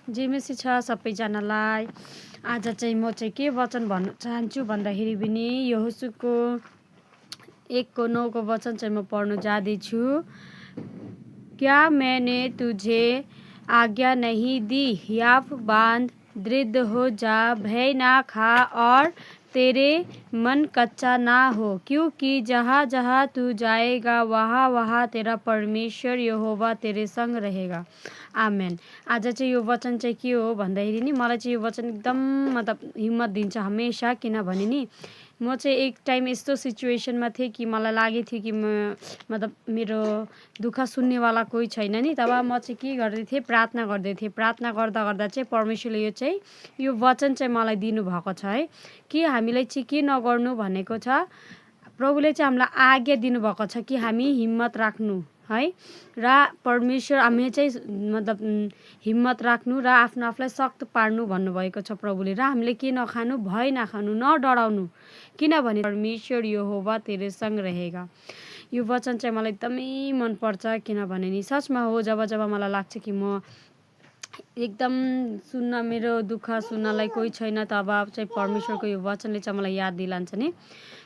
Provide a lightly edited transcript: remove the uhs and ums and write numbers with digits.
जेमेसी छ सबैजनालाई। आज चाहिँ म चाहिँ के वचन भन्न चाहन्छु भन्दाखेरि पनि यहोशूको 1:9 वचन चाहिँ म पढ्न जाँदैछु। क्या मैंने तुझे आज्ञा नहीं दी, याफ बांध, दृढ़ हो जा, भय ना खा और तेरे मन कच्चा ना हो, क्योंकि जहाँ जहाँ तू जाएगा वहाँ वहाँ तेरा परमेश्वर यहोवा तेरे संग रहेगा। आमेन। आज चाहिँ यो वचन चाहिँ के हो भन्दाखेरि नि मलाई चाहिँ यो वचन एकदम मतलब हिम्मत दिन्छ हमेसा। किनभने नि म चाहिँ एक टाइम यस्तो सिचुएसनमा थिएँ कि मलाई लागेको थियो कि मतलब मेरो दुःख सुन्नेवाला कोही छैन नि। तब म चाहिँ के गर्दै थिएँ, प्रार्थना गर्दै थिएँ। प्रार्थना गर्दा गर्दा चाहिँ परमेश्वरले यो वचन चाहिँ मलाई दिनुभएको छ है कि हामीलाई चाहिँ के नगर्नु भनेको छ। प्रभुले चाहिँ हामीलाई आज्ञा दिनुभएको छ कि हामी हिम्मत राख्नु है र परमेश्वर हामी चाहिँ मतलब हिम्मत राख्नु र आफ्नो आफूलाई शक्त पार्नु भन्नुभएको छ प्रभुले। र हामीले के नखानु, भय नखानु, नडराउनु, किनभने परमेश्वर यहोवा तेरे संग रहेगा। यो वचन चाहिँ मलाई एकदमै मनपर्छ। किनभने नि सचमा हो, जब जब मलाई लाग्छ कि म एकदम मेरो दुःख सुन्नलाई कोही छैन, तब चाहिँ परमेश्वरको यो वचनले चाहिँ मलाई याद दिलान्छ नि